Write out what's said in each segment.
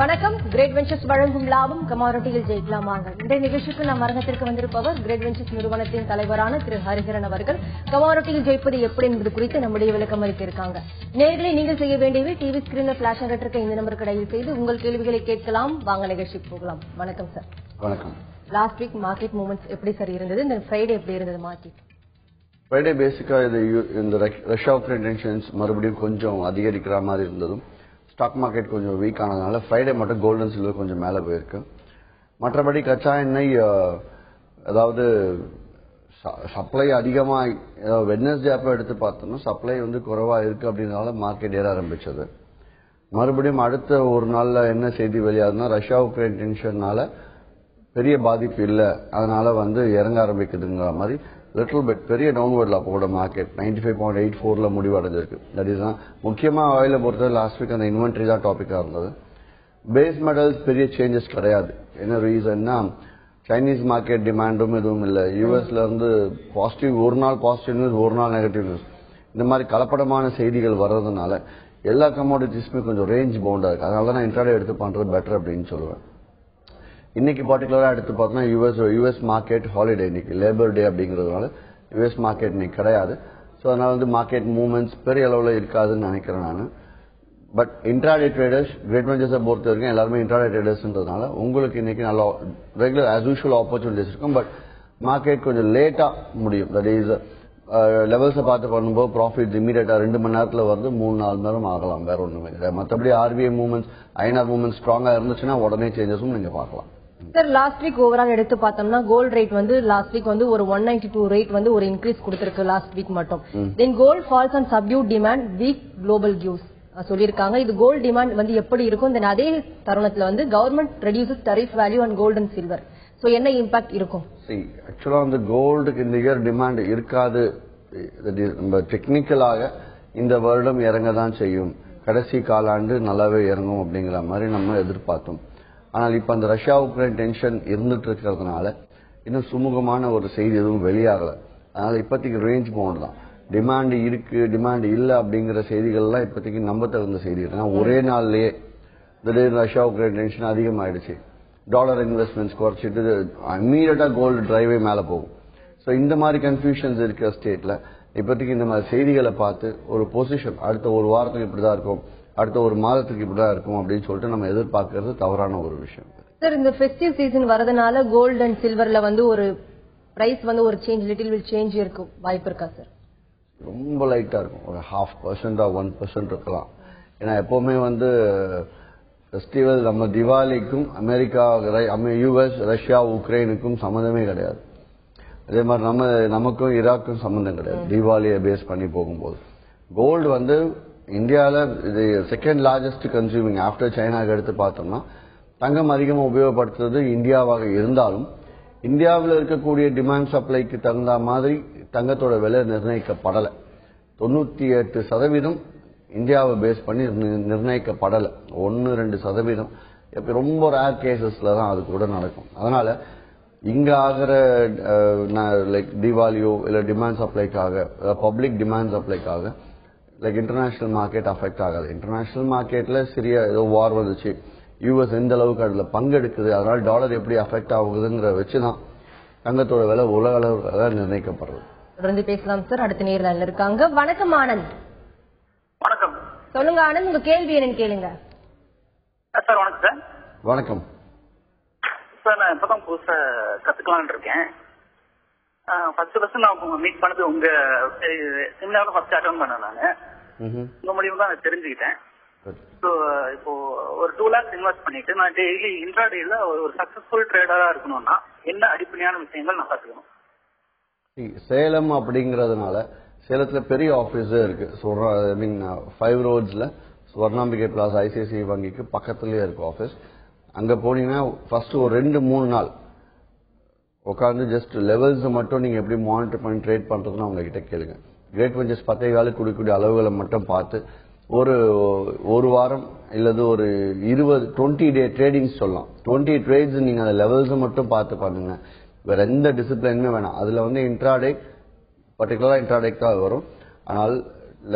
வணக்கம். Great ventures வழங்கும் லாபம் கமாடிட்டியில் ஜெயிக்கலாம் வாங்க. இன்றைய நிகழ்ச்சிக்கு நாம் அரங்கத்திற்கு வந்திருப்பவர் கிரேட் வெஞ்சர்ஸ் நிறுவனத்தின் தலைவரான திரு ஹரிஹரன் அவர்கள். கமாடிட்டியில் ஜெயிப்பது எப்படி என்பது குறித்து நம்முடைய விளக்கம் அளிக்க இருக்காங்க. நேர்களை நீங்கள் செய்ய வேண்டியவை டிவி ஸ்கிரீன்ல பிளாஷ் ஆகிட்டு இந்த நம்பருக்கு டயல் செய்து உங்கள் கேள்விகளை கேட்கலாம். வாங்க நிகழ்ச்சிக்கு போகலாம். வணக்கம் சார். வணக்கம். லாஸ்ட் வீக் மார்க்கெட் மூவ்மெண்ட்ஸ் எப்படி சார் இருந்தது? இந்த ஃப்ரைடே எப்படி இருந்தது மார்க்கெட்? ஃப்ரைடே பேசிக்கா இந்த ரஷ்யா உக்ரைன் டென்ஷன்ஸ் மறுபடியும் கொஞ்சம் அதிகரிக்கிற மாதிரி இருந்ததும் ஸ்டாக் மார்க்கெட் கொஞ்சம் வீக் ஆனதுனால ஃப்ரைடே மட்டும் கோல்ட் அண்ட் சில்வர் கொஞ்சம் மேலே போயிருக்கு. மற்றபடி கச்சா எண்ணெய் அதாவது சப்ளை அதிகமாக வெட்னஸ்டே அப்போ எடுத்து பார்த்தோம்னா சப்ளை குறைவாக இருக்கு அப்படின்னால மார்க்கெட் ஏற ஆரம்பிச்சது. மறுபடியும் அடுத்த ஒரு நாள்ல என்ன செய்தி வெளியாகுதுன்னா ரஷ்யா உக்ரைன் டென்ஷன்னால பெரிய பாதிப்பு இல்லை, அதனால இறங்க ஆரம்பிக்குதுங்கிற மாதிரி லிட்டில் பிட் பெரிய டவுன்வர்ட்ல அப்போ கூட மார்க்கெட் 95.84 முடிவடைஞ்சிருக்கு. தட் இஸ் முக்கியமாக ஆயில பொறுத்தவரை லாஸ்ட் வீக் அந்த இன்வென்ட்ரி தான் டாபிக்கா இருந்தது. பேஸ் மெட்டல்ஸ் பெரிய சேஞ்சஸ் கிடையாது. என்ன ரீசன்னா சைனீஸ் மார்க்கெட் டிமாண்டும் எதுவும் இல்லை. யூஎஸ்ல இருந்து பாசிட்டிவ் ஒரு நாள் பாசிட்டிவ் நியூஸ் ஒரு நாள் நெகட்டிவ் நியூஸ் இந்த மாதிரி கலப்படமான செய்திகள் வர்றதுனால எல்லா கமோடிட்டிஸுமே கொஞ்சம் ரேஞ்ச் பவுண்டா இருக்கு. அதனால தான் நான் இன்ட்ராடே எடுத்து பண்றது பெட்டர் அப்படின்னு சொல்லுவேன். இன்னைக்கு பர்டிகுலரா எடுத்து பார்த்தோம்னா யூஎஸ் மார்க்கெட் ஹாலிடே, இன்னைக்கு லேபர் டே அப்படிங்கிறதுனால யூஎஸ் மார்க்கெட் இன்னைக்கு கிடையாது. ஸோ அதனால மார்க்கெட் மூவ்மெண்ட்ஸ் பெரிய அளவில் இருக்காதுன்னு நினைக்கிறேன் நான். பட் இன்ட்ராடே ட்ரேடர்ஸ் கிரேட் வெஞ்சர்ஸை பொறுத்த வரைக்கும் எல்லாருமே இன்ட்ராடே ட்ரேடர்ஸ்ன்றதுனால உங்களுக்கு இன்னைக்கு நல்ல ரெகுலர் ஆஸ் யூஷுவல் ஆப்பர்ச்சுனிட்டிஸ் இருக்கும். பட் மார்க்கெட் கொஞ்சம் லேட்டா முடியும். தட் இஸ் லெவல்ஸை பார்த்து பண்ணும்போது ப்ராஃபிட் இமீடியட்டா 2 மணி நேரத்தில் 3-4 மணி நேரம் ஆகலாம். வேற ஒண்ணுமே கிடையாது. மற்றபடி ஆர்பிஐ மூவ்மெண்ட்ஸ் ஐஎன்ஆர் மூவ்மெண்ட் ஸ்ட்ராங்கா இருந்துச்சுன்னா உடனே சேஞ்சஸும் நீங்க பார்க்கலாம். சார் லாஸ்ட் வீக் ஓவரால் எடுத்து பார்த்தோம்னா கோல்ட் ரேட் லாஸ்ட் வீக் ஒரு 192 ரேட் ஒரு இன்க்ரீஸ் கொடுத்திருக்கு லாஸ்ட் வீக் மட்டும். Then gold falls on subdued demand weak global cues சொல்லியிருக்காங்க. இது கோல்ட் டிமாண்ட் எப்படி இருக்கும்? தென் அதே தருணத்துல government reduces tariff value on gold and silver. So என்ன இம்பாக்ட் இருக்கும்? ஆக்சுவலா கோல்டுக்கு இந்த இயர் டிமாண்ட் இருக்காது. நம்ம டெக்னிக்கலாக இந்த வருடம் இறங்க தான் செய்யும். கடைசி காலாண்டு நல்லாவே இறங்கும் அப்படிங்கிற மாதிரி நம்ம எதிர்பார்த்தோம். ஆனால் இப்ப அந்த ரஷ்யா உக்ரைன் டென்ஷன் இருந்துட்டு இருக்கிறதுனால இன்னும் சுமூகமான ஒரு செய்தி எதுவும் வெளியாகல. அதனால இப்போதைக்கு ரேஞ்ச் பவுண்ட் தான். டிமாண்ட் இருக்கு டிமாண்ட் இல்ல அப்படிங்கிற செய்திகள் எல்லாம் இப்போதைக்கு நம்ப தகுந்த செய்தி இருக்கு. ஒரே நாள்லயே திடீர்னு ரஷ்யா உக்ரைன் டென்ஷன் அதிகமாயிடுச்சு. டாலர் இன்வெஸ்ட்மெண்ட்ஸ் குறைச்சிட்டு இம்மீடியட்டா கோல்டு டிரைவே மேல போகும். ஸோ இந்த மாதிரி கன்ஃபியூஷன்ஸ் இருக்கிற ஸ்டேட்ல இப்போதைக்கு இந்த மாதிரி செய்திகளை பார்த்து ஒரு பொசிஷன் அடுத்த ஒரு வாரத்துக்கு இப்படிதான் இருக்கும், அடுத்த ஒரு மாதத்துக்கு இப்படிதான் இருக்கும் அப்படின்னு சொல்லிட்டு நம்ம எதிர்பார்க்கறது தவறான ஒரு விஷயம். சார் இந்த ஃபெஸ்டிவ் சீசன் வரதுனால கோல்ட் அண்ட் சில்வர்ல ஒரு பிரைஸ் ஒரு சேஞ்ச் லிட்டில் வில் சேஞ்ச் இருக்கும் வாய்ப்பு இருக்கா சார்? ரொம்ப லைட்டா இருக்கும். ஒரு 0.5% 1% இருக்கலாம். ஏன்னா எப்பவுமே ஃபெஸ்டிவல் நம்ம திவாலிக்கும் அமெரிக்கா யூஎஸ் ரஷ்யா உக்ரைனுக்கும் சம்மந்தமே கிடையாது. அதே மாதிரி நமக்கும் ஈராக்கும் சம்பந்தம் கிடையாது தீபாவளியை பேஸ் பண்ணி போகும்போது. கோல்டு இந்தியாவில் இது செகண்ட் லார்ஜஸ்ட் கன்சியூமிங் ஆஃப்டர் சைனாக்கு எடுத்து பார்த்தோம்னா தங்கம் அதிகமாக உபயோகப்படுத்துறது இந்தியாவாக இருந்தாலும் இந்தியாவில் இருக்கக்கூடிய டிமாண்ட் சப்ளைக்கு தகுந்த மாதிரி தங்கத்தோட விலை நிர்ணயிக்கப்படலை. 98% இந்தியாவை பேஸ் பண்ணி நிர்ணயிக்கப்படலை. 1-2% ரொம்ப ரேர் கேசஸ்ல தான் அது கூட நடக்கும். அதனால இங்க ஆகிற லைக் தீபாவளியோ இல்ல டிமாண்ட் சப்ளைக்காக பப்ளிக் டிமாண்ட் சப்ளைக்காக லைக் இன்டர்நேஷனல் மார்க்கெட் அஃபெக்ட் ஆகாது. இன்டர்நேஷனல் மார்க்கெட்ல சிறிய ஏதோ வார் வந்துச்சு, யூஎஸ் எந்த அளவுக்கு அதுல பங்கெடுக்குது, அதனால டாலர் எப்படி அஃபெக்ட் ஆகுதுங்கிற வச்சுதான் தங்கத்தோட விலை உலக அளவில் நிர்ணயிக்கப்படுறது. தொடர்ந்து பேசலாம் சார். அடுத்த நேரில் இருக்காங்க. வணக்கம் ஆனந்த். வணக்கம். சொல்லுங்க ஆனந்த், உங்க கேள்வி என்னன்னு கேளுங்க. சார் வணக்கம் சார். வணக்கம் சார். நான் இப்பதான் புதுசா கத்துக்கலான்னு இருக்கேன். ஃபர்ஸ்ட் நான் மீட் பண்ணது உங்க செமினார்ல ஃபர்ஸ்ட் அட்டெண்ட் பண்ணேன். நானு உங்க மூலியமா தான் நான் தெரிஞ்சுக்கிட்டேன். ஸோ இப்போ ஒரு 2 lakhs இன்வெஸ்ட் பண்ணிட்டு நான் டெய்லி இன்ட்ராடேல ஒரு சக்சஸ்ஃபுல் ட்ரேடரா இருக்கணும்னா என்ன அடிப்படையான விஷயங்கள் நான் கத்துக்கணும்? சேலம் அப்படிங்கறதுனால சேலத்துல பெரிய ஆபீஸே இருக்கு. 5 ரோட்ஸ்ல ஸ்வர்ணாம்பிகை பிளாஸ் ஐசிஐசிஐ வங்கிக்கு பக்கத்துலயே இருக்கு ஆபீஸ். அங்க போனீங்கன்னா ஃபர்ஸ்ட் ஒரு 2-3 நாள் உட்காந்து ஜஸ்ட் லெவல்ஸ் மட்டும் நீங்க எப்படி மானிட்டர் பண்ணி ட்ரேட் பண்றதுன்னு அவங்க கிட்ட கேளுங்க. கிரேட் வெஞ்சர்ஸ் 10 காலுக்கு கொடுக்கக்கூடிய அளவுகளை மட்டும் பார்த்து ஒரு வாரம் இல்லது ஒரு 20 டே ட்ரேடிங் சொல்லலாம். 20 ட்ரேட்ஸ் நீங்க அந்த லெவல்ஸ் மட்டும் பார்த்து பண்ணுங்க. வேற எந்த டிசிப்ளினுமே வேணாம். அதுல இன்ட்ராடே பர்டிகுலரா இன்ட்ராடேக் தான் வரும். ஆனால்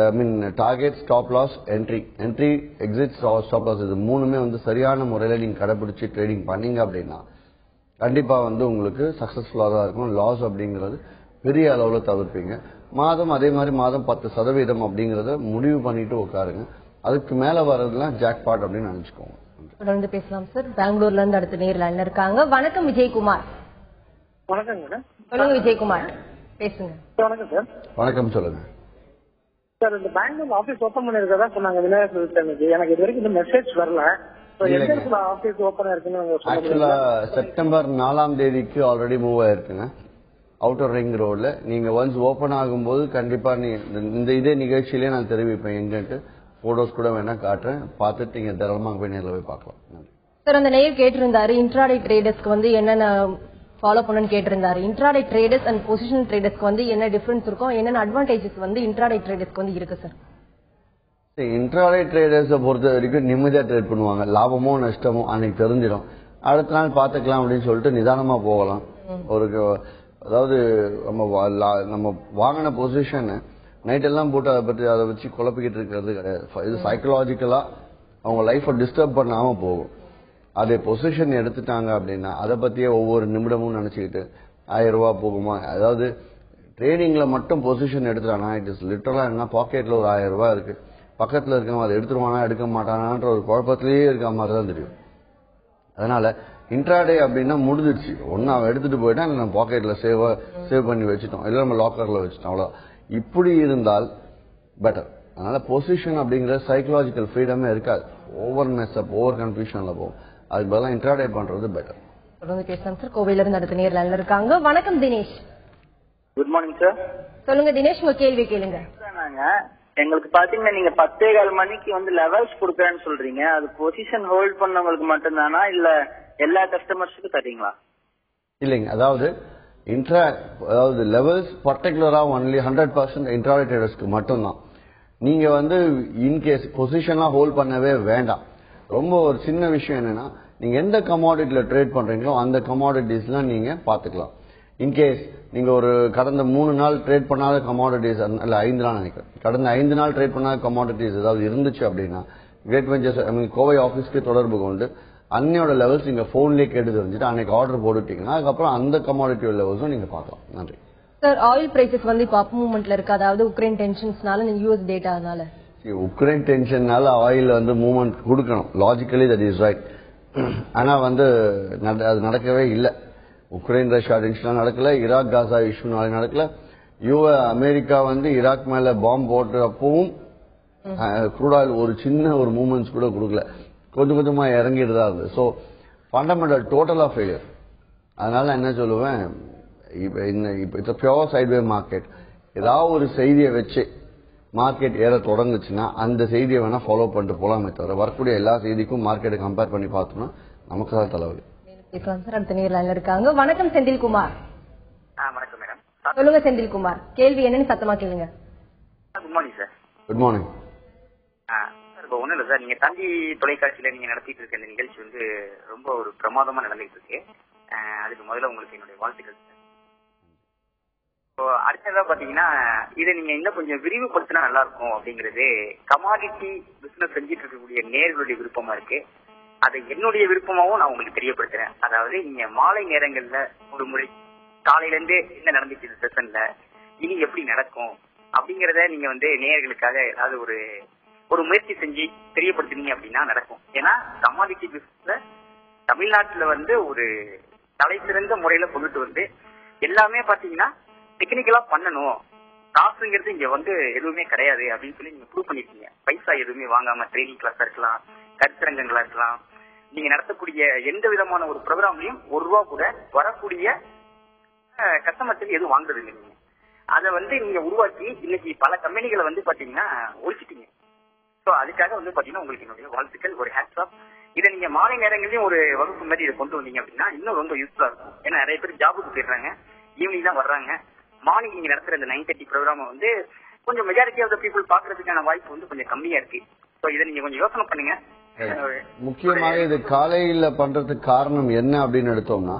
target, stop loss, entry exit, stop loss, இது மூணுமே வந்து சரியான முறையில நீங்க கடைபிடிச்சு ட்ரேடிங் பண்ணீங்க அப்படின்னா கண்டிப்பா வந்து உங்களுக்கு சக்சஸ்ஃபுல்லா தான் இருக்கும். லாஸ் அப்படிங்கறது பெரிய அளவுல தவிர்ப்பீங்க. அதே மாதிரி மாதம் 10% அப்படிங்கறத முடிவு பண்ணிட்டு உட்காருங்க. அதுக்கு மேல வர்றதுலாம் ஜாக்பாட் அப்படின்னு நினைச்சுக்கோங்க. தொடர்ந்து பேசலாம் சார். பெங்களூர்ல இருந்து அடுத்த நேர்ல இருக்காங்க. வணக்கம் விஜயகுமார். வணக்கம் மேடம். சொல்லுங்க விஜயகுமார், பேசுங்க. வணக்கம் சார். வணக்கம், சொல்லுங்க சார். இந்த பெங்களூர் ஆபீஸ் ஓபன் பண்ணிருக்கதா சொன்னாங்க விநாயகர். எனக்கு இது வரைக்கும் இந்த மெசேஜ் வரல. ஆபீஸ் ஓபன் இருக்குன்னு ஆக்சுவலா செப்டம்பர் 4ஆம் தேதிக்கு ஆல்ரெடி மூவ் ஆயிருக்குங்க அவுட்டர் ரிங் ரோட்ல. நீங்க ஒன்ஸ் ஓபன் ஆகும்போது கண்டிப்பா இந்த இதே நிகழ்ச்சியிலேயே நான் தெரிவிப்பேன் எங்கன்ட்டு. போட்டோஸ் கூட வேணா காட்டுறேன், பார்த்துட்டு நீங்க தாராளமாக போய் நேரில் போய் பார்க்கலாம். சார், அந்த நேயர் கேட்டிருந்தாரு இன்ட்ராடே ட்ரேடர்ஸ்க்கு வந்து என்னென்ன ஃபாலோ பண்ணணும்னு கேட்டிருந்தாரு. இன்ட்ராடே ட்ரேடர்ஸ் அண்ட் பொசிஷனல் ட்ரேடர்ஸ்க்கு வந்து என்ன டிஃபரன்ஸ் இருக்கும், என்னென்ன அட்வான்டேஜஸ் வந்து இன்ட்ராடே ட்ரேடர்ஸ்க்கு வந்து இருக்கு சார்? இன்ட்ராடே ட்ரேடர்ஸை பொறுத்த வரைக்கும் நிம்மதியா ட்ரேட் பண்ணுவாங்க. லாபமோ நஷ்டமோ அன்னைக்கு தெரிஞ்சிடும். அடுத்த நாள் பாத்துக்கலாம் அப்படின்னு சொல்லிட்டு நிதானமா போகலாம். அதாவது நம்ம வாங்கின பொசிஷன் நைட் எல்லாம் போட்டு அதை வச்சு குழப்பிக்கிட்டு இருக்கிறது கிடையாது. இது சைக்கலாஜிக்கலா அவங்க லைஃபை டிஸ்டர்ப் பண்ணாம போகும். அதே பொசிஷன் எடுத்துட்டாங்க அப்படின்னா அதை பத்தியே ஒவ்வொரு நிமிடமும் நினைச்சுக்கிட்டு 1000 ரூபாய் போகுமா, அதாவது ட்ரேடிங்ல மட்டும் பொசிஷன் எடுத்துட்டானா இட் இஸ் லிட்டரலா என்ன, பாக்கெட்ல ஒரு 1000 ரூபாய் இருக்கு, பக்கத்துல இருக்கவங்க அதை எடுத்துருவானா எடுக்க மாட்டானான்ற ஒரு குழப்பத்திலேயே இருக்க மாதிரி தான் தெரியும். அதனால இன்ட்ராடே அப்படின்னா முடிஞ்சிடுச்சு. ஒன்னு அவன் எடுத்துட்டு போயிட்டா நம்ம பாக்கெட்ல சேவ் பண்ணி வச்சுட்டோம், இல்ல நம்ம லாக்கர்ல வச்சுட்டோம், அவ்வளவு. இப்படி இருந்தால் பெட்டர். அதனால பொசிஷன் அப்படிங்கிற சைக்கலாஜிக்கல் ஃப்ரீடமே இருக்காது. ஓவர் மெஸ் அப், ஓவர் கன்ஃபியூஷன்ல போகும். அதுக்கு பதிலாக இன்ட்ராடே பண்றது பெட்டர். தொடர்ந்து பேசலாம் சார். கோவையில இருந்து அடுத்த நேர்ல இருக்காங்க. வணக்கம் தினேஷ். Good morning sir. சொல்லுங்க தினேஷ், உங்க கேள்வி கேளுங்க. எங்களுக்கு பாத்தீங்கன்னா நீங்க 10:15 மணிக்கு வந்து லெவல்ஸ் கொடுக்கறேன்னு சொல்றீங்க. அது பொசிஷன் ஹோல்ட் பண்ணவங்களுக்கு மட்டும்தானா இல்ல எல்லா கஸ்டமர்ஸுக்கும் தரீங்களா? இல்லைங்க, அதாவது அதாவது லெவல்ஸ் பர்டிகுலரா ஒன்லி 100% இன்ட்ராடே ட்ரேடர்ஸ்க்கு மட்டும்தான். நீங்க வந்து இன்கேஸ் பொசிஷன்லாம் ஹோல்ட் பண்ணவே வேண்டாம். ரொம்ப ஒரு சின்ன விஷயம் என்னன்னா, நீங்க எந்த கமாடிட்டில ட்ரேட் பண்றீங்களோ அந்த கமாடிட்டிஸ்லாம் நீங்க பாத்துக்கலாம். இன்கேஸ் நீங்க ஒரு கடந்த 3 நாள் ட்ரேட் பண்ணாத கமாடிட்டிஸ், இல்ல 5 நாள் நினைக்கிறேன், கடந்த 5 நாள் ட்ரேட் பண்ணாத கமாடிட்டிஸ் ஏதாவது இருந்துச்சு அப்படின்னா கிரேட் வெஞ்சர்ஸ் கோவை ஆபீஸ்க்கு தொடர்பு கொண்டு அன்னையோட லெவல்ஸ் நீங்க போன்லயே கேட்டு தெரிஞ்சுட்டு அன்னைக்கு ஆர்டர் போட்டுட்டீங்கன்னா அதுக்கப்புறம் அந்த கமாடிட்டி லெவல்ஸும் நீங்க பார்க்கலாம். நன்றி சார். ஆயில் பிரைசஸ் வந்து இப்ப அப் மூவ்மெண்ட்ல இருக்கு, அதாவது உக்ரைன் டென்ஷன்ஸ்னால, யூஎஸ் டேட்டானால. உக்ரைன் டென்ஷன்னால ஆயில் வந்து மூவ்மெண்ட் கொடுக்கணும், லாஜிக்கலி தட் இஸ் ரைட். ஆனா வந்து அது நடக்கவே இல்லை. உக்ரைன் ரஷ்யா டென்ஷன் நடக்கல, ஈராக் காசா இஷ்யூனால நடக்கல. அமெரிக்கா வந்து ஈராக் மேல பாம்பு போட்டு அப்பவும் க்ரூட் ஆயில் ஒரு சின்ன ஒரு மூவ்மெண்ட்ஸ் கூட கொடுக்கல, கொஞ்சம் கொஞ்சமா இறங்கிட்டு தான் இருந்தது. ஸோ ஃபண்டமெண்டல் டோட்டலா ஃபெயிலியர். அதனால என்ன சொல்லுவேன், இப்ப பியோர் சைட்வே மார்க்கெட். ஏதாவது ஒரு செய்தியை வச்சு மார்க்கெட் ஏற தொடங்குச்சுன்னா அந்த செய்தியை வேணா ஃபாலோ பண்ணிட்டு போலாமே தவிர வரக்கூடிய எல்லா செய்திக்கும் மார்க்கெட்டை கம்பேர் பண்ணி பார்த்தோம்னா நமக்கு தான் தலைவலி. அடுத்த நேர்ல இருக்காங்க. வணக்கம் செந்தில்குமார். வணக்கம் மேடம். சொல்லுங்க செந்தில்குமார், கேள்வி என்னன்னு சத்தமா கேளுங்க. Good morning sir. Good morning sir. இப்போ ஒன்றும் இல்லை சார், நீங்க தந்தி தொலைக்காட்சியில நீங்க நடத்திட்டு இருக்க இந்த நிகழ்ச்சி வந்து ரொம்ப ஒரு பிரமாதமா நடந்துட்டு இருக்கு. அதுக்கு முதல்ல உங்களுக்கு என்னுடைய வாழ்த்துக்கள் சார். இப்போ அடுத்ததா பாத்தீங்கன்னா இதை நீங்க இன்னும் கொஞ்சம் விரிவுபடுத்தினா நல்லா இருக்கும் அப்படிங்கிறது கமாடிட்டி பிசினஸ் செஞ்சுட்டு இருக்கக்கூடிய நேர்களுடைய விருப்பமா இருக்கு. அதை என்னுடைய விருப்பமாவும் நான் உங்களுக்கு தெரியப்படுத்துறேன். அதாவது நீங்க மாலை நேரங்கள்ல ஒரு முறை காலையில இருந்து என்ன நடந்துச்சு இந்த செஷன்ல, இனி எப்படி நடக்கும் அப்படிங்கறத நீங்க வந்து நேயர்களுக்காக ஏதாவது ஒரு முயற்சி செஞ்சு தெரியப்படுத்தினீங்க அப்படின்னா நடக்கும். ஏன்னா கமாடிட்டி பிசினஸ்ல தமிழ்நாட்டுல வந்து ஒரு தலை சிறந்த முறையில கொண்டுட்டு வந்து எல்லாமே பாத்தீங்கன்னா டெக்னிக்கலா பண்ணணும், காசுங்கிறது இங்க வந்து எதுவுமே கிடையாது அப்படின்னு சொல்லி நீங்க ப்ரூவ் பண்ணிருக்கீங்க. பைசா எதுவுமே வாங்காம ட்ரைனிங் கிளாஸா இருக்கலாம், கருத்தரங்கங்களா இருக்கலாம், நீங்க நடத்தக்கூடிய எந்த விதமான ஒரு ப்ரோக்ராம்லயும் ₹1 கூட வரக்கூடிய கஸ்டமர்ஸுக்கு எதுவும் வாங்குறது இல்லை. நீங்க அதை வந்து நீங்க உருவாக்கி இன்னைக்கு பல கம்பெனிகளை வந்து பாத்தீங்கன்னா ஒழிச்சிட்டீங்க. ஸோ அதுக்காக வந்து பாத்தீங்கன்னா உங்களுக்கு என்னுடைய வாழ்த்துக்கள், ஒரு ஹேட்ஸ் ஆஃப். இதை நீங்க மாலை நேரங்களையும் ஒரு வகுப்பு மாதிரி இதை கொண்டு வந்தீங்க அப்படின்னா இன்னும் ரொம்ப யூஸ்ஃபுல்லா இருக்கும். ஏன்னா நிறைய பேர் ஜாபுக்கு போயிடுறாங்க, ஈவினிங் தான் வர்றாங்க. மார்னிங் நீங்க நடத்துற இந்த 9:30 ப்ரோக்ராம் வந்து கொஞ்சம் மெஜாரிட்டி ஆஃப் த பீப்புள் பாக்குறதுக்கான வாய்ப்பு வந்து கொஞ்சம் கம்மியா இருக்கு. ஸோ இதை நீங்க கொஞ்சம் யோசனை பண்ணுங்க. முக்கியமாக இது காலையில பண்றதுக்கு காரணம் என்ன அப்படின்னு எடுத்தோம்னா,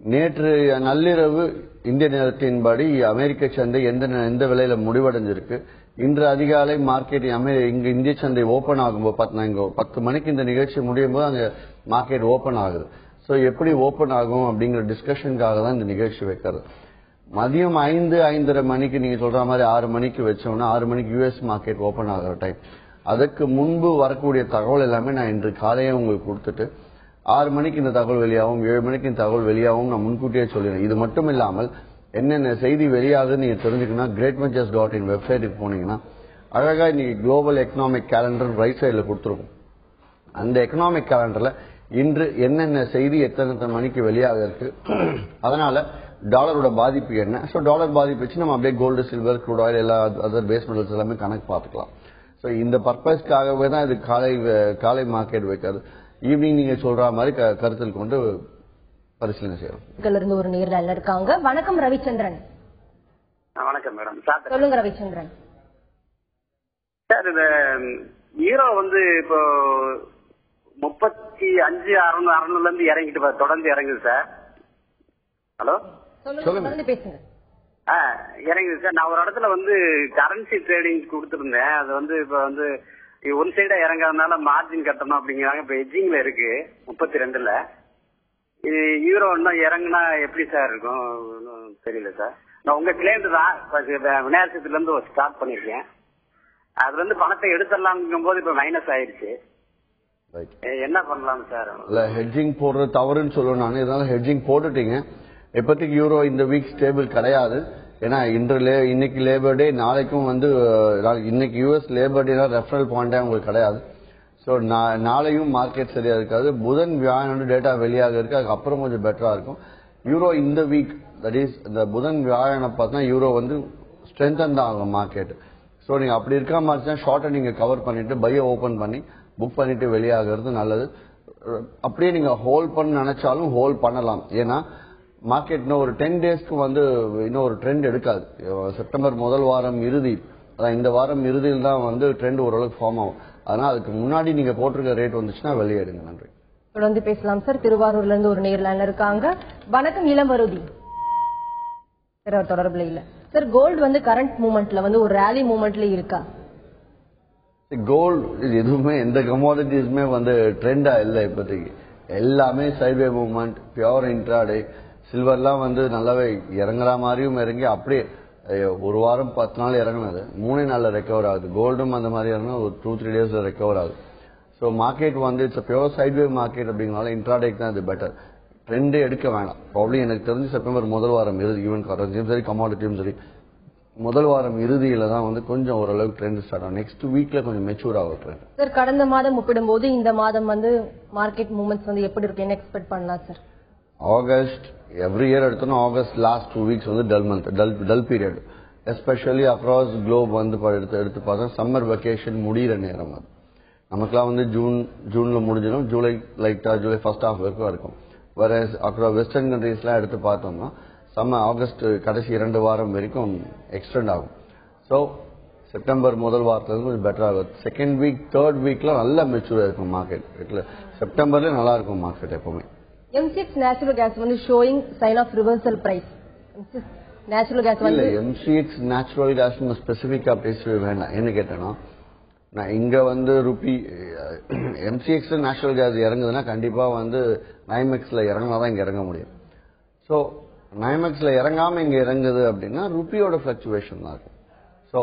நேற்று நள்ளிரவு இந்திய நேரத்தின்படி அமெரிக்க சந்தை எந்த விலையில முடிவடைஞ்சிருக்கு, இன்று அதிகாலை மார்க்கெட் இங்க இந்திய சந்தை ஓபன் ஆகும்போது 10 மணிக்கு இந்த நிகழ்ச்சி முடியும் போது அங்க மார்க்கெட் ஓபன் ஆகுது. சோ எப்படி ஓபன் ஆகும் அப்படிங்கிற டிஸ்கஷனுக்காக தான் இந்த நிகழ்ச்சி வைக்கிறது. மதியம் 5-5:30 மணிக்கு நீங்க சொல்ற மாதிரி 6 மணிக்கு வச்சோம்னா 6 மணிக்கு யூஎஸ் மார்க்கெட் ஓபன் ஆகிற டைம். அதுக்கு முன்பு வரக்கூடிய தகவல் எல்லாமே நான் இன்று காலையே உங்களுக்கு கொடுத்துட்டு 6 மணிக்கு இந்த தகவல் வெளியாகும், 7 மணிக்கு இந்த தகவல் வெளியாகும் நான் முன்கூட்டியே சொல்லிடுறேன். இது மட்டும் இல்லாமல் என்னென்ன செய்தி வெளியாகுதுன்னு நீங்க தெரிஞ்சுக்கணும். greatventures.in வெப்சைட்டுக்கு போனீங்கன்னா அழகா இன்னைக்கு குளோபல் எக்கனாமிக் கேலண்டர் ரைட் சைட்ல கொடுத்துருக்கும். அந்த எக்கனாமிக் கேலண்டர்ல இன்று என்னென்ன செய்தி எத்தனை மணிக்கு வெளியாக இருக்கு, அதனால டாலரோட பாதிப்பு என்ன, ஸோ டாலர் பாதிப்பு வச்சு நம்ம அப்படியே கோல்டு, சில்வர், க்ரூட் ஆயில் எல்லா அதர் பேஸ் மெட்டல்ஸ் எல்லாமே கணக்கு பார்த்துக்கலாம். ஸோ இந்த பர்பஸ்க்காகவே தான் இது காலை மார்க்கெட் வைக்கிறது. ஈவினிங் நீங்க சொல்ற மாதிரி கருத்தில் கொண்டு பரிசீலனை செய்யணும். இருந்து ஒரு நேர்ல இருக்காங்க. வணக்கம் ரவிச்சந்திரன். வணக்கம் மேடம். சொல்லுங்க ரவிச்சந்திரன். சார் இந்த ஈரோ வந்து இப்போ 35,600 இருந்து இறங்கிட்டு தொடர்ந்து இறங்குது சார். ஹலோ சொல்லுங்க பேசுங்க. இறங்குது சார். நான் ஒரு இடத்துல வந்து கரன்சி ட்ரேடிங் கொடுத்துருந்தேன். அது வந்து இப்ப வந்து ஒன் சைடா இறங்காதனால மார்ஜின் கட்டணும் அப்படிங்கிறாங்க. இப்ப ஹெட்ஜிங்ல இருக்கு 32ல. இது யூரோ இன்னும் இறங்குனா எப்படி சார் இருக்கும் தெரியல சார். நான் உங்க கிளைண்ட் தான் விநாயகத்துல இருந்து ஸ்டார்ட் பண்ணிருக்கேன். அதுல இருந்து பணத்தை எடுத்துடலாம்ங்கும் போது இப்ப மைனஸ் ஆயிருச்சு. என்ன பண்ணலாம் சார்? இல்ல ஹெட்ஜிங் போடுறது தவறுன்னு சொல்லுவேன் நான். இதனால ஹெட்ஜிங் போட்டுட்டீங்க. இப்போதைக்கு யூரோ இந்த வீக் ஸ்டேபிள் கிடையாது. ஏன்னா இன்னைக்கு லேபர் டே, நாளைக்கும் வந்து இன்னைக்கு யூஎஸ் லேபர் டே ரெஃபரல் பாயிண்டே உங்களுக்கு கிடையாது. ஸோ நாளையும் மார்க்கெட் சரியா இருக்காது. புதன் வியாழன் டேட்டா வெளியாக இருக்கு, அதுக்கப்புறம் கொஞ்சம் பெட்டரா இருக்கும். யூரோ இந்த வீக் தட் இஸ் இந்த புதன் வியாழனை பார்த்தா யூரோ வந்து ஸ்ட்ரென்தன் தான் ஆகும் மார்க்கெட். ஸோ நீங்க அப்படி இருக்க மாதிரி தான் ஷார்ட்டை நீங்க கவர் பண்ணிட்டு பையை ஓபன் பண்ணி புக் பண்ணிட்டு வெளியாகிறது நல்லது. அப்படியே நீங்க ஹோல்ட் பண்ண நினைச்சாலும் ஹோல்ட் பண்ணலாம். ஏன்னா மார்க்கெட் இன்னும் ஒரு 10 டேஸ்க்கு வந்து இன்னும் ஒரு ட்ரெண்ட் எடுக்காது. செப்டம்பர் முதல் வாரம் இறுதி, அதான் இந்த வாரம் இறுதியில் தான் வந்து ட்ரெண்ட் ஓரளவுக்கு ஃபார்ம் ஆகும். அதனால அதுக்கு முன்னாடி நீங்க போட்டிருக்க ரேட் வந்துச்சுன்னா வெளியேடுங்க. நன்றி. தொடர்ந்து பேசலாம் சார். திருவாரூர்ல இருந்து ஒரு நேர்ல இருக்காங்க. வணக்கம் இளமருதி. தொடர்புல இல்ல சார். கோல்டு வந்து கரண்ட் மூவ்மெண்ட்ல வந்து ஒரு ரேலி மூவ்மெண்ட்ல இருக்கா? கோல்டு எதுவுமே எந்த கமோடிட்டிஸுமே வந்து ட்ரெண்டா இல்லை இப்போதைக்கு. எல்லாமே சைட்வே மூவ்மெண்ட், பியூர் இன்ட்ராடே. சில்வர்லாம் வந்து நல்லாவே இறங்குற மாதிரியும் இறங்கி அப்படியே ஒரு வாரம் 10 நாள் இறங்கினது 3 நாள்ல ரெக்கவர் ஆகுது. கோல்டும் அந்த மாதிரி இறங்கினா ஒரு 2-3 டேஸ்ல ரெக்கவர் ஆகுது. ஸோ மார்க்கெட் வந்து இட்ஸ் பியூர் சைட்வே மார்க்கெட் அப்படிங்கறனால இன்ட்ராடேக்கு தான் இது பெட்டர். ட்ரெண்டே எடுக்க வேணாம். ப்ராப்ளம் எனக்கு தெரிஞ்சு செப்டம்பர் முதல் வாரம் இறுதி, ஈவன் கரன்சியும் சரி கமாடிட்டியும் சரி முதல் வாரம் இறுதியில தான் வந்து கொஞ்சம் ஓரளவுக்கு ட்ரெண்ட் ஸ்டார்ட் ஆகும். நெக்ஸ்ட் வீக்ல கொஞ்சம் மெச்சூர் ஆகும் ட்ரெண்ட். சார் கடந்த மாதம் ஒப்பிடும்போது இந்த மாதம் வந்து மார்க்கெட் மூவ்மெண்ட்ஸ் வந்து எப்படி இருக்கு, என்ன எக்ஸ்பெக்ட் பண்ணலாம் சார்? ஆகஸ்ட் எவ்ரி இயர் எடுத்தோம்னா ஆகஸ்ட் லாஸ்ட் 2 வீக்ஸ் வந்து dull month, dull period. Especially across Globe வந்து எடுத்து பார்த்தா சம்மர் வெக்கேஷன் முடிகிற நேரம் அது. நமக்குலாம் வந்து ஜூன்ல முடிஞ்சிடும், ஜூலை ஃபர்ஸ்ட் ஹாஃப் வரைக்கும் இருக்கும். வேற அக்ராஸ் வெஸ்டர்ன் கண்ட்ரீஸ்லாம் எடுத்து பார்த்தோம்னா ஆகஸ்ட் கடைசி 2 வாரம் வரைக்கும் எக்ஸ்டெண்ட் ஆகும். ஸோ செப்டம்பர் முதல் வாரத்துல கொஞ்சம் பெட்டர் ஆகும். செகண்ட் வீக், தேர்ட் வீக்ல நல்லா மெச்சூரா இருக்கும் மார்க்கெட். செப்டம்பர்ல நல்லா இருக்கும் மார்க்கெட் எப்பவுமே. MCX நேச்சுரல் கேஸ் வந்து showing sign of reversal price. Natural gas வந்து MCX நேச்சுரல் கேஸ் ஸ்பெசிபிக்கா பேசவே வேண்டாம். என்ன கேட்டேன்னா நான் இங்க வந்து ரூபி MCX நேச்சுரல் கேஸ் இறங்குதுன்னா கண்டிப்பா வந்து NYMEXல இறங்கினாதான் இங்க இறங்க முடியும். ஸோ NYMEXல இறங்காம இங்க இறங்குது அப்படின்னா ருப்பியோட பிளக்சுவேஷன் தான் இருக்கும். ஸோ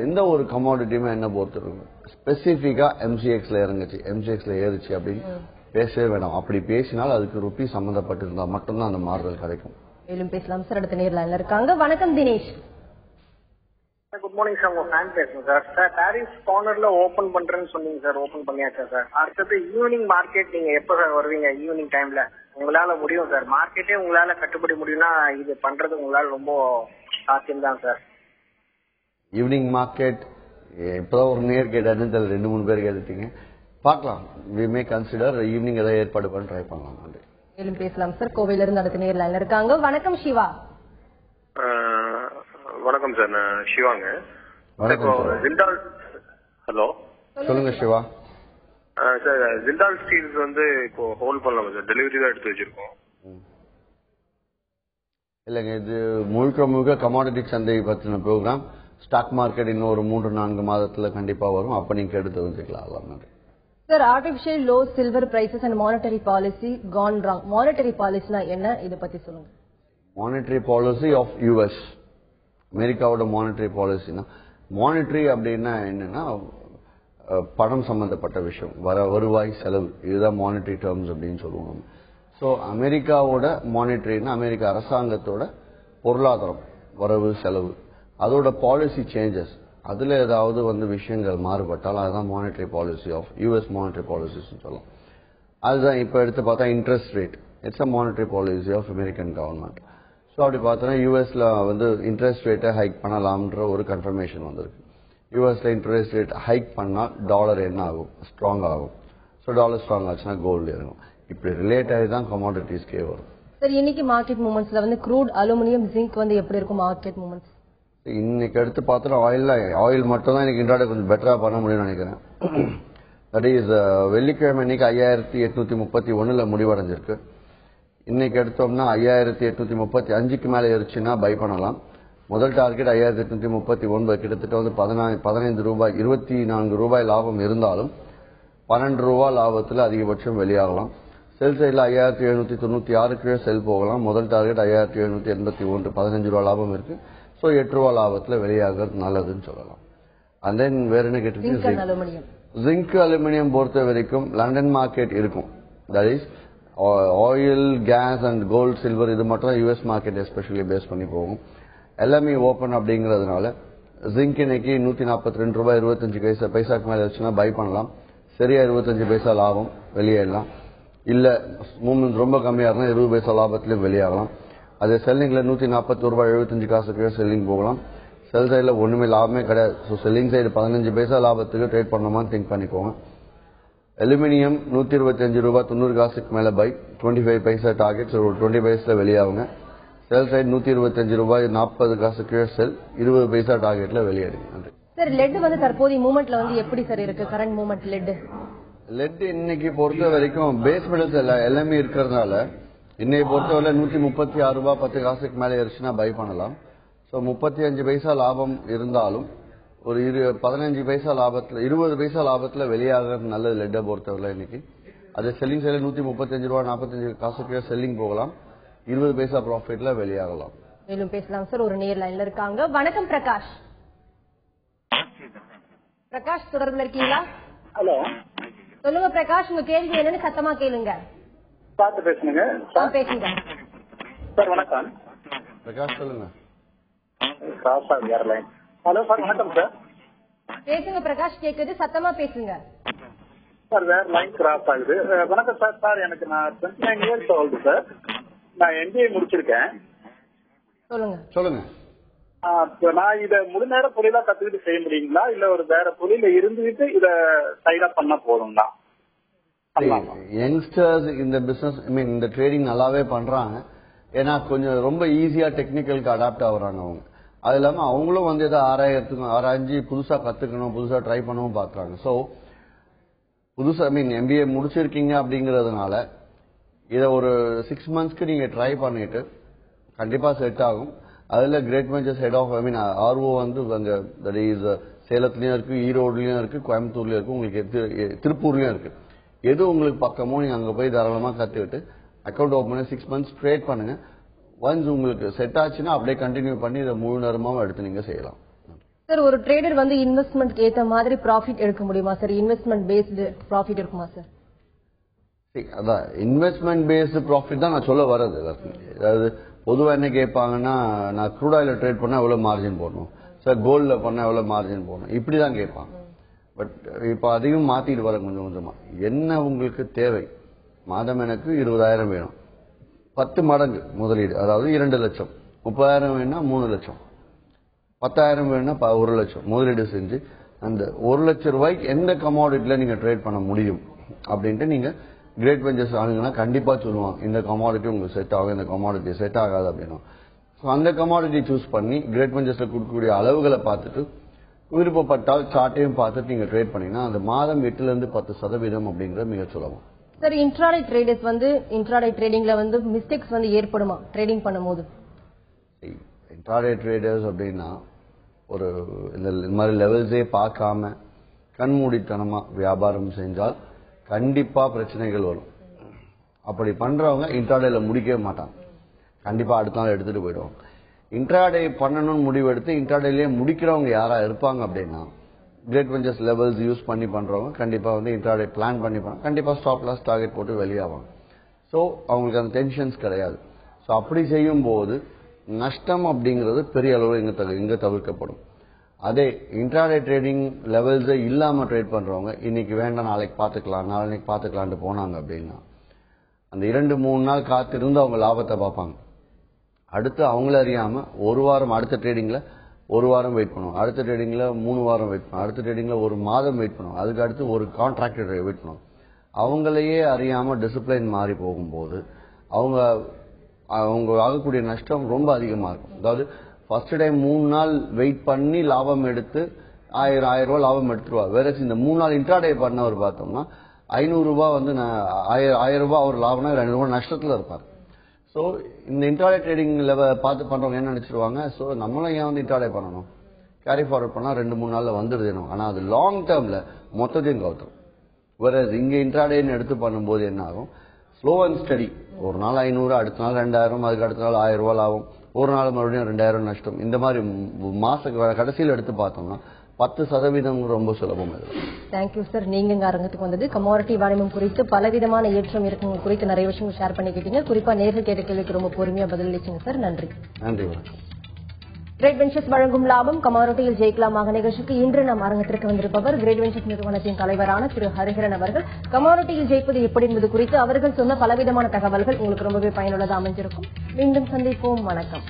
எந்த ஒரு கமாடிட்டியுமே என்ன பொறுத்திருக்கும் ஸ்பெசிபிக்கா MCXல இறங்குச்சு, MCXல ஏறுச்சு அப்படின்னு பேசவே வேண்டாம். அப்படி பேசினால் அதுக்கு ருப்பி சம்பந்தப்பட்டு இருந்தா மட்டும்தான் அந்த மாறுதல் கிடைக்கும். மேலும் பேசலாம் சார். அடுத்த நேர்ல இருக்காங்க. வணக்கம் தினேஷ். Good morning sir. உங்க ஃபேன் பேசுங்க சார். சார் டாரிஃப் கார்னர்ல ஓபன் பண்றேன்னு சொன்னீங்க சார். ஓபன் பண்ணியாச்சா சார்? அடுத்தது ஈவினிங் மார்க்கெட் நீங்க எப்ப சார் வருவீங்க? ஈவினிங் டைம்ல உங்களால முடியும் சார். மார்க்கெட்டே உங்களால கட்டுப்படி முடியும்னா இது பண்றது உங்களால ரொம்ப சாத்தியம் தான் சார். ஈவினிங் மார்க்கெட் இப்பதான் ஒரு நேர் கேட்டாருன்னு 2-3 பேர் கேட்டுட்டீங்க. பார்க்கலாம். வி மே கன்சிடர் ஈவினிங் ஏதாவது ஏற்பாடு பண்ண ட்ரை பண்ணலாம். மேலும் பேசலாம் சார். கோவையில இருந்து அடுத்த நேர்ல இருக்காங்க. வணக்கம் சிவா. வணக்கம் சார், நான் சிவாங்க. ஹலோ சொல்லுங்க சிவா. சார் ஜிண்டால் ஸ்டீல்ஸ் வந்து இப்போ ஹோல்ட் பண்ணலாமா சார்? டெலிவரி தான் எடுத்து வச்சிருக்கோம். இல்லைங்க, இது முழுக்க கமாடிட்டி சந்தை பற்றின ப்ரோக்ராம். ஸ்டாக் மார்க்கெட் இன்னும் ஒரு 3-4 மாதத்துல கண்டிப்பா வரும். அப்ப நீங்க எடுத்து தெரிஞ்சுக்கலாம். Sir, artificial low silver prices and monetary policy gone wrong. Monetary பாலிசினா என்ன, இதை பத்தி சொல்லுங்க. மானிட்டரி பாலிசி ஆஃப் யூஎஸ், அமெரிக்காவோட மானிட்டரி பாலிசினா, மானிட்டரி அப்படின்னா என்னன்னா பணம் சம்பந்தப்பட்ட விஷயம், வருவாய் செலவு, இதுதான் மானிட்டரி டேர்ம்ஸ் அப்படின்னு சொல்லுவோம். ஸோ அமெரிக்காவோட மானிட்டரினா அமெரிக்க அரசாங்கத்தோட பொருளாதாரம், வரவு செலவு, அதோட பாலிசி சேஞ்சஸ், அதுல ஏதாவது விஷயங்கள் மாறுபட்டால் அதுதான் monetary policy of US monetary policies சொல்லலாம். அதுதான் இப்ப எடுத்து பார்த்தா interest rate, it's a monetary policy of American government. So அப்படி பார்த்தோன்னா யூஎஸ்ல இன்ட்ரெஸ்ட் ரேட்டை ஹைக் பண்ணலாம்ன்ற ஒரு கன்ஃபர்மேஷன் வந்திருக்கு. யூஎஸ்ல இன்ட்ரெஸ்ட் ரேட் ஹைக் பண்ணால் டாலர் என்ன ஆகும், ஸ்ட்ராங் ஆகும். ஸோ டாலர் ஸ்ட்ராங் ஆச்சுன்னா கோல்டு இறங்கும். இப்படி ரிலேட் ஆகி தான் கமாடிட்டிஸ்க்கே வரும். சார், இன்னைக்கு மார்க்கெட் மூவ்மெண்ட்ஸ்ல க்ரூட், அலுமினியம், ஜிங்க் எப்படி இருக்கும் மார்க்கெட் மூவ்மெண்ட்ஸ்? இன்னைக்கு எடுத்து பார்த்தோன்னா ஆயில் மட்டும் தான் இன்னைக்கு இன்ட்ராடே கொஞ்சம் பெட்டரா பண்ண முடியும்னு நினைக்கிறேன். தட் இஸ் வெள்ளிக்கிழமை இன்னைக்கு 5831 முடிவடைஞ்சிருக்கு. இன்னைக்கு எடுத்தோம்னா 5835க்கு மேல ஏறிச்சுன்னா பை பண்ணலாம். முதல் டார்கெட் 5839, கிட்டத்தட்ட 15 ரூபாய் 24 ரூபாய் லாபம் இருந்தாலும் 12 ரூபாய் லாபத்தில் அதிகபட்சம் வெளியாகலாம். செல் சைடில் 5796 செல் போகலாம். முதல் டார்கெட் 5781, 15 ரூபாய் லாபம் இருக்கு. ஸோ 8 ரூபாய் லாபத்தில் வெளியாகிறது நல்லதுன்னு சொல்லலாம். அண்ட் தென் வேற என்ன கேட்டு, ஜிங்க் அலுமினியம் பொறுத்த வரைக்கும் லண்டன் மார்க்கெட் இருக்கும். That is oil, gas and gold, silver, இது மட்டும் யூஎஸ் மார்க்கெட் எஸ்பெஷலி பேஸ் பண்ணி போகும். எல்லாமே ஓப்பன் அப்படிங்கறதுனால ஜிங்க் இன்னைக்கு 142 ரூபாய் 25 பைசாக்கு மேல வச்சுன்னா பை பண்ணலாம். சரியா 25 பைசா லாபம் வெளியேறலாம். இல்ல மூவ்மெண்ட் ரொம்ப கம்மியா இருந்தா 20 பைசா லாபத்திலும் வெளியாகலாம். அது செல்லிங்ல 141 ரூபாய் 75 செல்லிங் போகலாம். செல் சைட்ல ஒண்ணுமே லாபமே கிடையாது. ஸோ செல்லிங் சைடு 15 பைசா லாபத்துக்கு ட்ரேட் பண்ணணுமான்னு திங்க் பண்ணிக்கோங்க. அலுமினியம் 125 ரூபாய் 90 மேல பை, 25 பைசா டார்கெட். 20 பைசா வெளியாகுங்க. செல் சைடு 125 ரூபாய் 40 செல், 20 பைசா டார்கெட்ல வெளியேறுங்க. சார், லெட் தற்போதைய மூவ்மெண்ட்ல எப்படி சார் இருக்கு கரண்ட் மூவ்மெண்ட்? லெட் இன்னைக்கு பொறுத்த வரைக்கும் பேஸ் மெட்டல்ஸ் எல்லாமே இருக்கிறதுனால இன்னைக்கு பொறுத்தவரை 136 ரூபாய் 10 மேல ஏறிச்சுன்னா பை பண்ணலாம். ஸோ 35 பைசா லாபம் இருந்தாலும் ஒரு 15 பைசா லாபத்துல 20 பைசா லாபத்துல வெளியாகிறது நல்லது லெட்டை பொறுத்தவரை இன்னைக்கு. அது செல்லிங் சைடில் 135 ரூபாய் 45 செல்லிங் போகலாம். 20 பைசா ப்ராஃபிட்ல வெளியாகலாம். மேலும் பேசலாம் சார். ஒரு நேர் லைன்ல இருக்காங்க. வணக்கம் பிரகாஷ். பிரகாஷ் தொடர்புல இருக்கீங்களா? ஹலோ, சொல்லுங்க பிரகாஷ், உங்க கேள்வி என்னன்னு சத்தமா கேளுங்க. பார்த்து பேசுங்க. பேசுங்க சார். வணக்கம் பிரகாஷ், சொல்லுங்க. ஹலோ சார், வணக்கம் சார். பேசுங்க பிரகாஷ், கேக்குது, சத்தமா பேசுங்க சார். வேற லைன் கிராஸ் ஆகுது. வணக்கம் சார். சார், எனக்கு நான் 29 இயர்ஸ் ஓல்டு சார். நான் MBA முடிச்சிருக்கேன். சொல்லுங்க. நான் இத முழு நேர தொழிலா கத்துக்கிட்டு செய்ய முடியுங்களா, இல்ல ஒரு வேற தொழில இருந்துகிட்டு இத சைடா பண்ண போதுங்களா? யங்ஸ்டர்ஸ் இந்த பிசினஸ் இந்த ட்ரேடிங் நல்லாவே பண்றாங்க. ஏன்னா கொஞ்சம் ரொம்ப ஈஸியா டெக்னிக்கலுக்கு அடாப்ட் ஆகுறாங்க அவங்க. அது இல்லாம அவங்களும் ஏதோ ஆராய்ஞ்சு புதுசா கத்துக்கணும், புதுசா ட்ரை பண்ணவும் பாக்குறாங்க. ஸோ புதுசா MBA முடிச்சிருக்கீங்க அப்படிங்கறதுனால இத ஒரு 6 மந்த்ஸ்க்கு நீங்க ட்ரை பண்ணிட்டு கண்டிப்பா செட் ஆகும். அதுல great ventures head of RO அங்க தட் இஸ் சேலத்துலயும் இருக்கு, ஈரோடுலயும் இருக்கு, கோயம்புத்தூர்லயும் இருக்கு, உங்களுக்கு திருப்பூர்லயும் இருக்கு. எது உங்களுக்கு பக்கமோ நீங்க அங்க போய் தாராளமா கத்துக்கிட்டு அக்கௌண்ட் ஓபன் பண்ணி 6 மந்த்ஸ் ட்ரேட் பண்ணுங்க. ஒன்ஸ் உங்களுக்கு செட் ஆச்சுன்னா அப்படியே கண்டினியூ பண்ணி இதை முழு நேரமாவும் எடுத்து நீங்க செய்யலாம். சார், ஒரு ட்ரேடர் இன்வெஸ்ட்மெண்ட் ஏத்த மாதிரி ப்ராஃபிட் எடுக்க முடியுமா சார்? இன்வெஸ்ட்மெண்ட் பேஸ்டு ப்ராஃபிட் இருக்குமா சார்? அதான் இன்வெஸ்ட்மெண்ட் பேஸ்டு ப்ராஃபிட் தான் நான் சொல்ல வர்றது. அதாவது பொதுவா என்ன கேட்பாங்கன்னா, நான் க்ரூட் ஆயில ட்ரேட் பண்ணா எவ்வளவு மார்ஜின் போடணும் சார், கோல்ட்ல பண்ணா எவ்வளவு மார்ஜின் போடணும், இப்படிதான் கேட்பாங்க. பட் இப்ப அதையும் மாத்திட்டு வர கொஞ்சம் கொஞ்சமா. என்ன உங்களுக்கு தேவை? மாதம் எனக்கு 20,000 வேணும், 10 மடங்கு முதலீடு, அதாவது 2 லட்சம். 30,000 வேணும்னா 3 லட்சம், 10,000 வேணும்னா 1 லட்சம் முதலீடு செஞ்சு அந்த 1 லட்சம் ரூபாய்க்கு எந்த கமாடிட்டில நீங்க ட்ரேட் பண்ண முடியும் அப்படின்ட்டு நீங்க கிரேட் வெஞ்சர்ஸ் ஆளுங்கன்னா கண்டிப்பா சொல்லுவாங்க, இந்த கமாடிட்டி உங்களுக்கு செட் ஆகும், இந்த கமாடிட்டி செட் ஆகாது அப்படின்னா. அந்த கமாடிட்டி சூஸ் பண்ணி கிரேட் வெஞ்சர்ஸ்ல கொடுக்கக்கூடிய அளவுகளை பார்த்துட்டு விருப்பப்பட்டால் சார்ட்டையும் பார்த்துட்டு நீங்க ட்ரேட் பண்ணீங்கன்னா அந்த மாதம் 8-10% அப்படிங்கிற மிக சுலபம். சார், இன்ட்ராடே ட்ரேடர்ஸ் இன்ட்ராடே ட்ரேடிங்ல மிஸ்டேக்ஸ் ஏற்படுமா ட்ரேடிங் பண்ணும்போது? இன்ட்ராடே ட்ரேடர்ஸ் அப்படின்னா ஒரு இந்த மாதிரி லெவல்ஸே பார்க்காம கண்மூடித்தனமா வியாபாரம் செஞ்சால் கண்டிப்பா பிரச்சனைகள் வரும். அப்படி பண்றவங்க இன்ட்ராடேல முடிக்கவே மாட்டாங்க. கண்டிப்பா அடுத்த நாள் எடுத்துட்டு போயிடுவாங்க. இன்ட்ராடே பண்ணணும்னு முடிவெடுத்து இன்ட்ராடேலயே முடிக்கிறவங்க யாரா இருப்பாங்க அப்படின்னா கிரேட் வெஞ்சர்ஸ் லெவல்ஸ் யூஸ் பண்ணி பண்றவங்க கண்டிப்பா இன்ட்ராடே பிளான் பண்ணி பண்ண கண்டிப்பா ஸ்டாப் லாஸ் டார்கெட் போட்டு வெளியாவாங்க. ஸோ அவங்களுக்கு அந்த டென்ஷன்ஸ் கிடையாது. ஸோ அப்படி செய்யும் போது நஷ்டம் அப்படிங்கிறது பெரிய அளவில் இங்க தவிர்க்கப்படும். அதே இன்ட்ராடே ட்ரேடிங் லெவல்ஸே இல்லாம ட்ரேட் பண்றவங்க இன்னைக்கு வேண்டாம் நாளைக்கு பார்த்துக்கலாம் நாளைக்கு பார்த்துக்கலான்ட்டு போனாங்க அப்படின்னா அந்த 2-3 நாள் காத்திருந்து அவங்க லாபத்தை பார்ப்பாங்க. அடுத்து அவங்கள அறியாம ஒரு வாரம் அடுத்த ட்ரேடிங்ல ஒரு வாரம் வெயிட் பண்ணுவோம், அடுத்த ட்ரேடிங்ல 3 வாரம் வெயிட் பண்ணுவோம், அடுத்த ட்ரேடிங்ல 1 மாதம் வெயிட் பண்ணுவோம், அதுக்கு அடுத்து ஒரு கான்ட்ராக்ட் வெயிட் பண்ணுவோம். அவங்களையே அறியாம டிசிப்ளின் மாறி போகும்போது அவங்க ஆகக்கூடிய நஷ்டம் ரொம்ப அதிகமா இருக்கும். அதாவது ஃபர்ஸ்ட் டைம் 3 நாள் வெயிட் பண்ணி லாபம் எடுத்து 1000 ரூபாய் லாபம் எடுத்துருவா. வேற இந்த 3 நாள் இன்ட்ராடே பண்ணவர் பார்த்தோம்னா 500 ரூபாய் 1000 ரூபாய் அவர் லாபம்னா 2 ரூபாய் நஷ்டத்துல இருப்பார். ஸோ இந்த இன்ட்ராடே ட்ரேடிங் பார்த்து பண்றவங்க என்ன நினைச்சிருவாங்க, ஸோ நம்மளும் ஏன் இன்ட்ராடே பண்ணணும், கேரி ஃபார்வர்ட் பண்ணா 2-3 நாள்ல வந்துடுது. ஆனா அது லாங் டேர்ம்ல மொத்தத்தையும் கவுத்துரும். வேற இங்க இன்ட்ராடேன்னு எடுத்து பண்ணும்போது என்ன ஆகும், ஸ்லோ அண்ட் ஸ்டடி. ஒரு நாள் 500, அடுத்த நாள் 2000, அதுக்கு அடுத்த நாள் 1000 ரூபாய் லாபம், ஒரு நாள் மறுபடியும் 2000 நஷ்டம். இந்த மாதிரி மாச கடைசியில் எடுத்து பார்த்தோம்னா 10% ரொம்ப சுலபம். Thank you sir. நீங்க அரங்கத்துக்கு வந்தது கமாடிட்டி வாணிபம் குறித்து பலவிதமான ஏற்றம் இருக்கும் குறித்து நிறைய விஷயங்கள் ஷேர் பண்ணிக்கிட்டீங்க. குறிப்பா நேரில் கேட்ட கேள்விக்கு ரொம்ப பொறுமையா பதிலளிச்சீங்க சார். நன்றி. நன்றி, வணக்கம். கிரேட் வெஞ்சர்ஸ் வழங்கும் லாபம் கமாடிட்டியில் ஜெயிக்கலாமாக நிகழ்ச்சிக்கு இன்று நம் அரங்கத்திற்கு வந்திருப்பவர் கிரேட் வெஞ்சர்ஸ் நிறுவனத்தின் தலைவரான திரு ஹரிஹரன் அவர்கள். கமாடிட்டியில் ஜெயிப்பது எப்படி என்பது குறித்து அவர்கள் சொன்ன பலவிதமான தகவல்கள் உங்களுக்கு ரொம்பவே பயனுள்ளதாக அமைஞ்சிருக்கும். மீண்டும் சந்திப்போம். வணக்கம்.